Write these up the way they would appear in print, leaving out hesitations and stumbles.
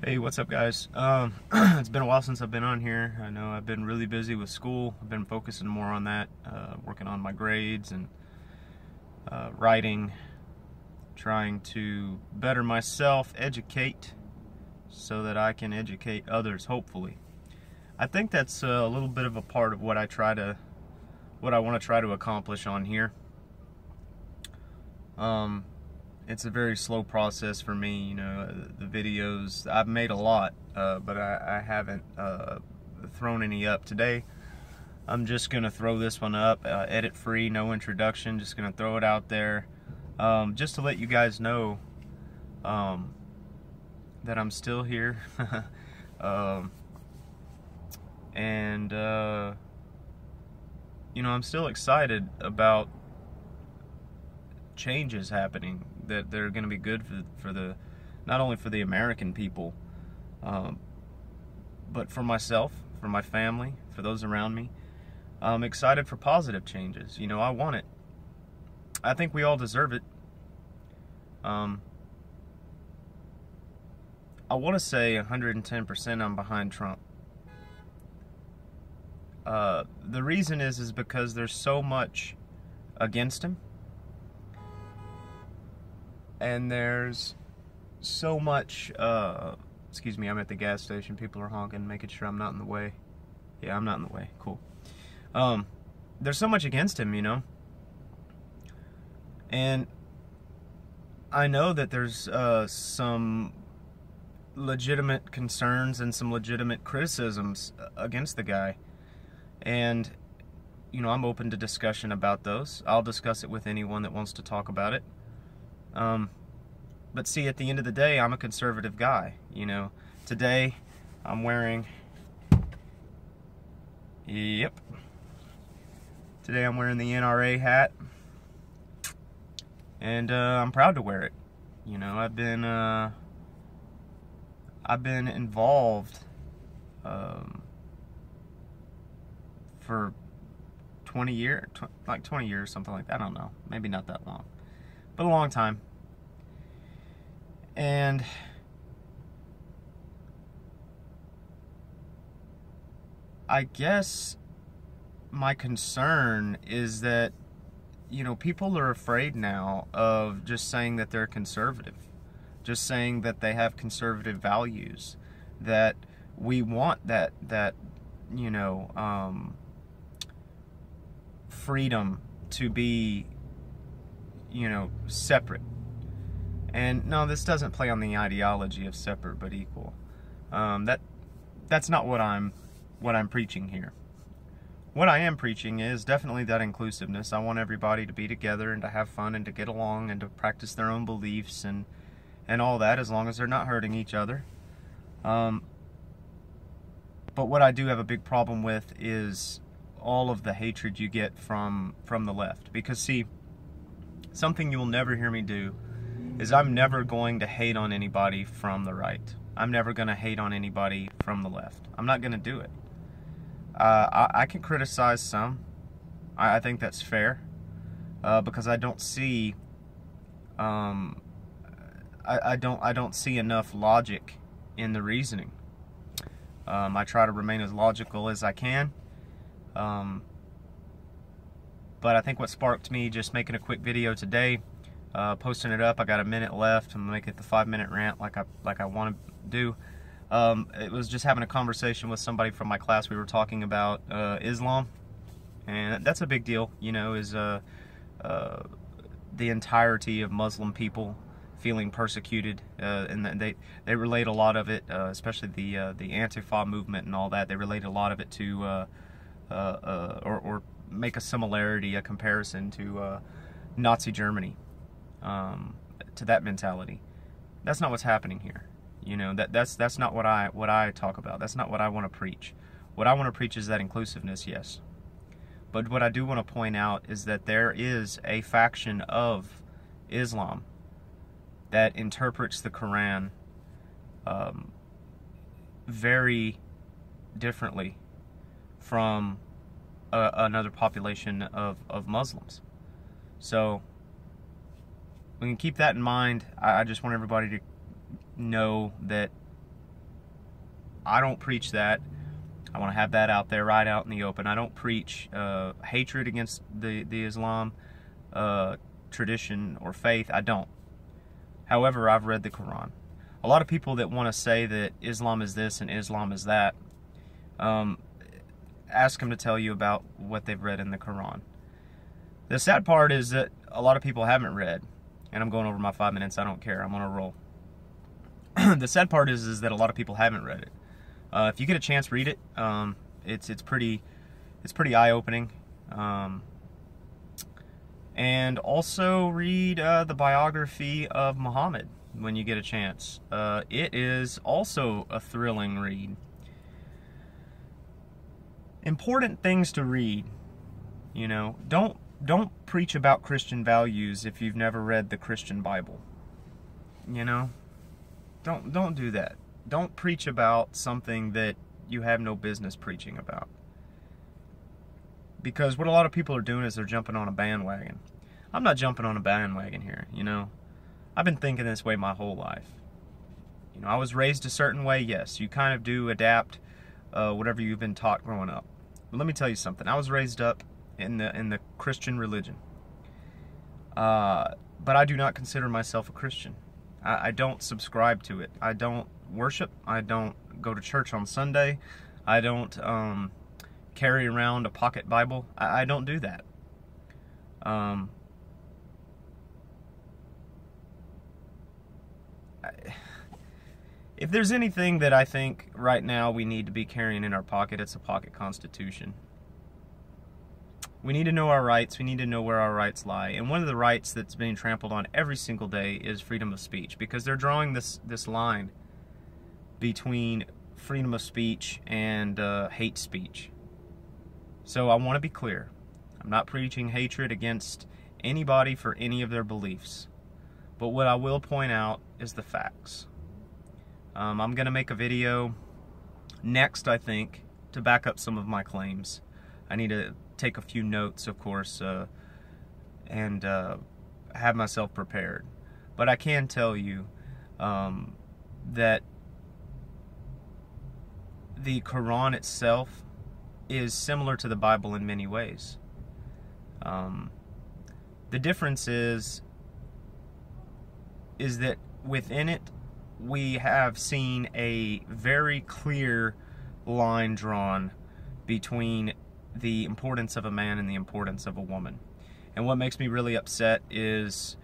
Hey, what's up, guys? It's been a while since I've been on here. I know I've been really busy with school. I've been focusing more on that, working on my grades and writing, trying to better myself, educate, so that I can educate others, hopefully. I think that's a little bit of a part of what I want to try to accomplish on here. It's a very slow process for me, you know. The videos, I've made a lot, but I haven't thrown any up. Today, I'm just going to throw this one up, edit free, no introduction, just going to throw it out there, just to let you guys know that I'm still here, and, you know, I'm still excited about changes happening that they're going to be good for the not only for the American people, but for myself, for my family, for those around me. I'm excited for positive changes. You know, I want it. I think we all deserve it. I want to say 110% I'm behind Trump. The reason is because there's so much against him. And there's so much, excuse me, I'm at the gas station, people are honking, making sure I'm not in the way. Yeah, I'm not in the way, cool. There's so much against him, you know. And I know that there's some legitimate concerns and some legitimate criticisms against the guy. And, you know, I'm open to discussion about those. I'll discuss it with anyone that wants to talk about it. But see, at the end of the day, I'm a conservative guy, you know. Today, I'm wearing, today I'm wearing the NRA hat, and I'm proud to wear it. You know, I've been involved for 20 years, like 20 years, something like that. I don't know, maybe not that long, but a long time. And I guess my concern is that, you know, people are afraid now of just saying that they're conservative, just saying that they have conservative values, that we want that you know, freedom to be, you know, separate. And no, this doesn't play on the ideology of separate but equal. That's not what I'm preaching here. What I am preaching is definitely that inclusiveness. I want everybody to be together and to have fun and to get along and to practice their own beliefs and all that, as long as they're not hurting each other. But what I do have a big problem with is all of the hatred you get from the left. Because see, something you'll never hear me do is I'm never going to hate on anybody from the right. I'm never going to hate on anybody from the left. I'm not going to do it. I can criticize some. I think that's fair, because I don't see I don't see enough logic in the reasoning. I try to remain as logical as I can. But I think what sparked me just making a quick video today, posting it up, I got a minute left. I'm gonna make it the 5-minute rant like I want to do. It was just having a conversation with somebody from my class. We were talking about Islam, and that's a big deal, you know, is the entirety of Muslim people feeling persecuted, and they relate a lot of it, especially the Antifa movement and all that. They relate a lot of it to or make a similarity, a comparison to Nazi Germany, to that mentality. That's not what's happening here. You know, that's not what I talk about. That's not what I want to preach. What I want to preach is that inclusiveness, yes. But what I do want to point out is that there is a faction of Islam that interprets the Quran very differently from another population of Muslims. So we can keep that in mind. I just want everybody to know that I don't preach that. I want to have that out there, right out in the open. I don't preach hatred against the Islam tradition or faith. I don't. However, I've read the Quran. A lot of people that want to say that Islam is this and Islam is that, ask them to tell you about what they've read in the Quran. The sad part is that a lot of people haven't read, and I'm going over my 5 minutes, I don't care, I'm on a roll. The sad part is that a lot of people haven't read it. If you get a chance, read it. It's pretty eye-opening. And also read the biography of Muhammad when you get a chance. It is also a thrilling read. Important things to read. You know, don't preach about Christian values if you've never read the Christian Bible. You know, don't do that. Don't preach about something that you have no business preaching about. Because what a lot of people are doing is they're jumping on a bandwagon. I'm not jumping on a bandwagon here, you know. I've been thinking this way my whole life. You know, I was raised a certain way, yes. You kind of do adapt whatever you've been taught growing up. But let me tell you something. I was raised up in the Christian religion. But I do not consider myself a Christian. I don't subscribe to it. I don't worship. I don't go to church on Sunday. I don't carry around a pocket Bible. I don't do that. If there's anything that I think right now we need to be carrying in our pocket, it's a pocket constitution. We need to know our rights. We need to know where our rights lie. And one of the rights that's being trampled on every single day is freedom of speech, because they're drawing this line between freedom of speech and hate speech. So I want to be clear. I'm not preaching hatred against anybody for any of their beliefs. But what I will point out is the facts. I'm going to make a video next, I think, to back up some of my claims. I need to take a few notes, of course, and have myself prepared. But I can tell you that the Quran itself is similar to the Bible in many ways. The difference is that within it, we have seen a very clear line drawn between the importance of a man and the importance of a woman. And what makes me really upset is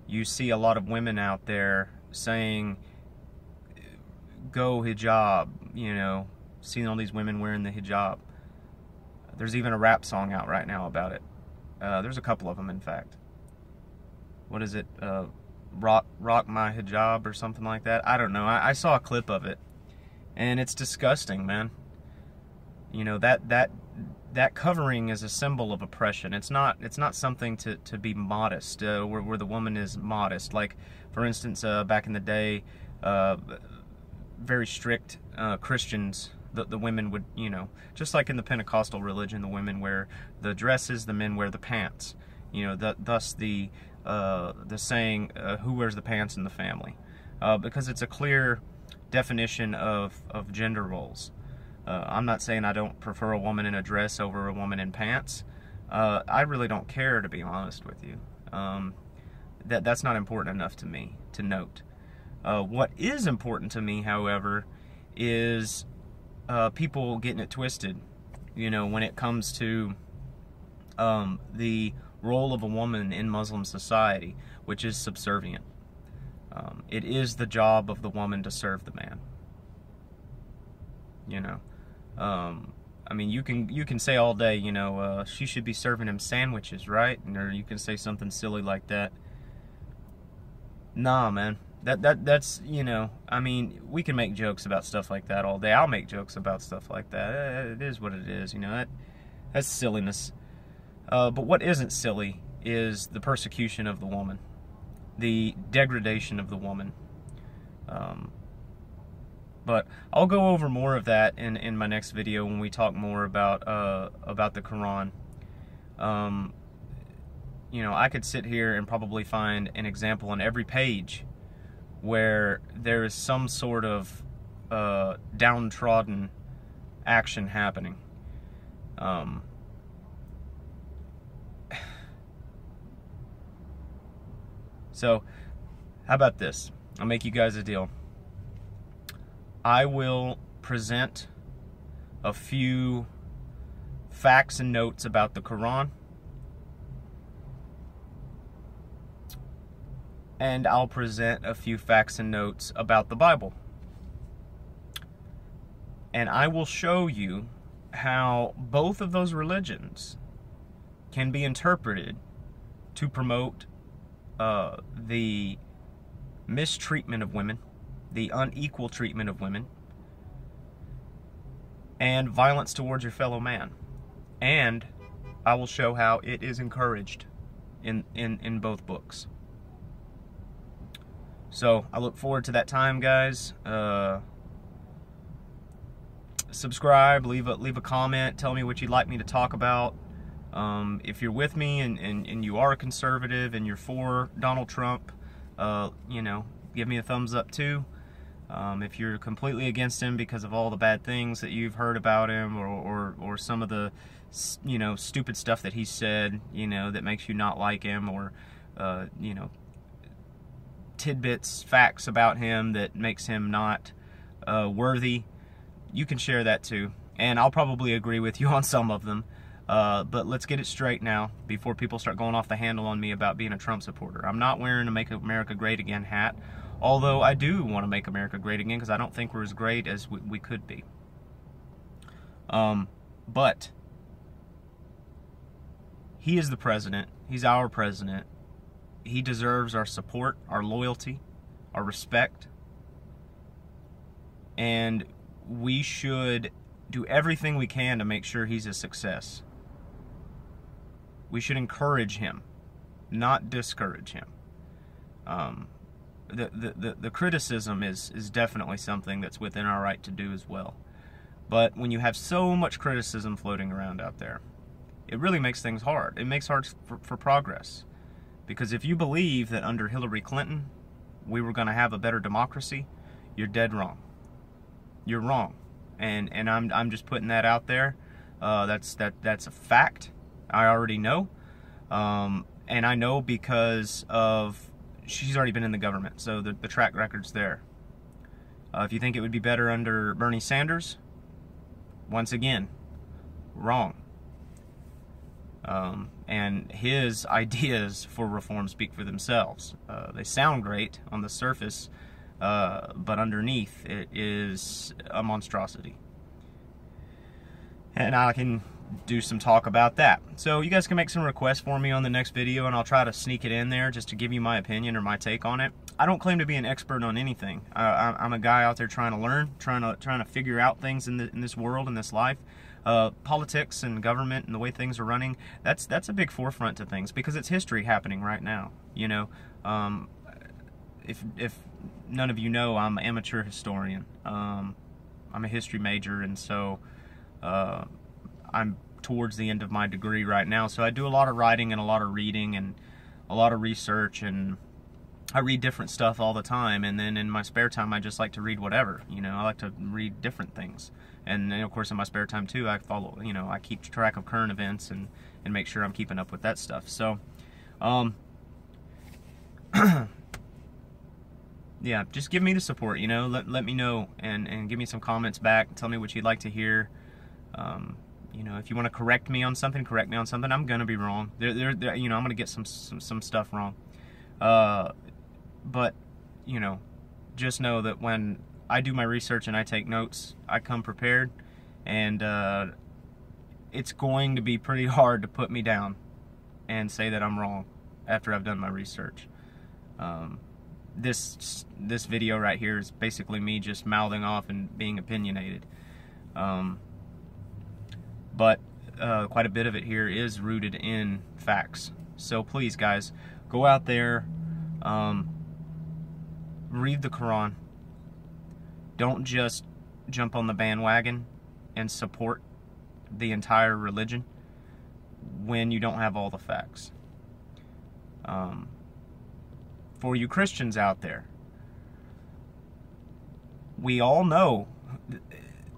you see a lot of women out there saying, go hijab, you know, seeing all these women wearing the hijab. There's even a rap song out right now about it. There's a couple of them, in fact. What is it? Rock my hijab or something like that. I don't know. I saw a clip of it, and it's disgusting, man. You know, that covering is a symbol of oppression. It's not something to be modest, where the woman is modest. Like, for instance, back in the day, very strict Christians, the women would, you know, just like in the Pentecostal religion, the women wear the dresses, the men wear the pants. You know, thus the saying, who wears the pants in the family, because it's a clear definition of gender roles. I'm not saying I don't prefer a woman in a dress over a woman in pants. I really don't care, to be honest with you. That's not important enough to me to note. What is important to me, however, is people getting it twisted. You know, when it comes to the role of a woman in Muslim society, which is subservient. It is the job of the woman to serve the man. You know, I mean, you can say all day, you know, she should be serving him sandwiches, right? Or you can say something silly like that. Nah, man. That's, you know, I mean, we can make jokes about stuff like that all day. I'll make jokes about stuff like that. It is what it is, you know. That's silliness. But what isn't silly is the persecution of the woman, the degradation of the woman. But I'll go over more of that in my next video when we talk more about the Quran. You know, I could sit here and probably find an example on every page where there is some sort of downtrodden action happening. So, how about this? I'll make you guys a deal. I will present a few facts and notes about the Quran, and I'll present a few facts and notes about the Bible. And I will show you how both of those religions can be interpreted to promote the mistreatment of women, the unequal treatment of women, and violence towards your fellow man. And I will show how it is encouraged in both books. So I look forward to that time, guys. Subscribe, leave a comment, tell me what you'd like me to talk about. If you're with me and you are a conservative and you're for Donald Trump, you know, give me a thumbs up too. If you're completely against him because of all the bad things that you've heard about him, or some of the, you know, stupid stuff that he said, you know, that makes you not like him, or you know, tidbits, facts about him that makes him not worthy, you can share that too. And I'll probably agree with you on some of them. But let's get it straight now before people start going off the handle on me about being a Trump supporter. I'm not wearing a Make America Great Again hat, although I do want to make America great again because I don't think we're as great as we could be. But he is the president. He's our president. He deserves our support, our loyalty, our respect. And we should do everything we can to make sure he's a success. We should encourage him, not discourage him. The criticism is definitely something that's within our right to do as well. But when you have so much criticism floating around out there, it really makes things hard. It makes hard for progress. Because if you believe that under Hillary Clinton we were going to have a better democracy, you're dead wrong. You're wrong. And I'm just putting that out there. That's a fact. I already know. And I know because of she's already been in the government, so the track record's there. If you think it would be better under Bernie Sanders, once again, wrong. And his ideas for reform speak for themselves. They sound great on the surface, but underneath it is a monstrosity. And I can do some talk about that. So you guys can make some requests for me on the next video, and I'll try to sneak it in there just to give you my opinion or my take on it. I don't claim to be an expert on anything. I'm a guy out there trying to learn, trying to figure out things in this world, in this life. Politics and government and the way things are running, that's a big forefront to things because it's history happening right now. You know, if none of you know, I'm an amateur historian. I'm a history major, and so I'm towards the end of my degree right now, so I do a lot of writing and a lot of reading and a lot of research, and I read different stuff all the time. And then in my spare time I just like to read whatever, you know. I like to read different things, and then of course in my spare time too I follow, you know, I keep track of current events and make sure I'm keeping up with that stuff. So yeah, just give me the support, you know. Let me know and give me some comments back. Tell me what you'd like to hear. You know, if you want to correct me on something, correct me on something. I'm gonna be wrong. You know, I'm gonna get some stuff wrong. But you know, just know that when I do my research and I take notes, I come prepared, and it's going to be pretty hard to put me down and say that I'm wrong after I've done my research. This video right here is basically me just mouthing off and being opinionated. But quite a bit of it here is rooted in facts. So please, guys, go out there, read the Quran. Don't just jump on the bandwagon and support the entire religion when you don't have all the facts. For you Christians out there, we all know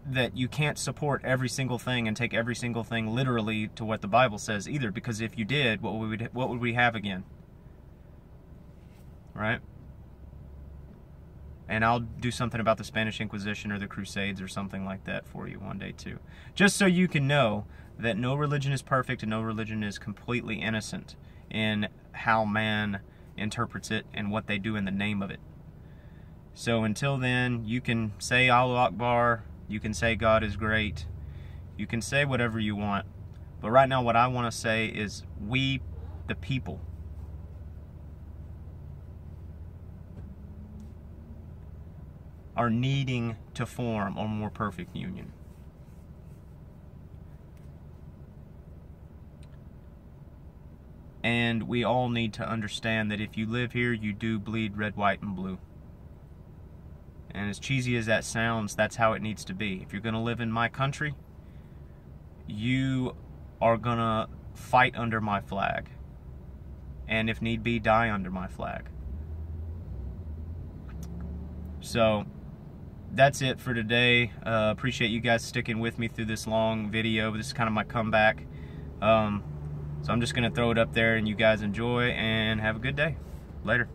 that you can't support every single thing and take every single thing literally to what the Bible says either, because if you did, what would we have again? Right? And I'll do something about the Spanish Inquisition or the Crusades or something like that for you one day too. Just so you can know that no religion is perfect and no religion is completely innocent in how man interprets it and what they do in the name of it. So until then, you can say Allahu Akbar, you can say God is great, you can say whatever you want. But right now what I want to say is we, the people, are needing to form a more perfect union. And we all need to understand that if you live here, you do bleed red, white, and blue. And as cheesy as that sounds, that's how it needs to be. If you're going to live in my country, you are going to fight under my flag. And if need be, die under my flag. So that's it for today. Appreciate you guys sticking with me through this long video. This is kind of my comeback. So I'm just going to throw it up there and you guys enjoy and have a good day. Later.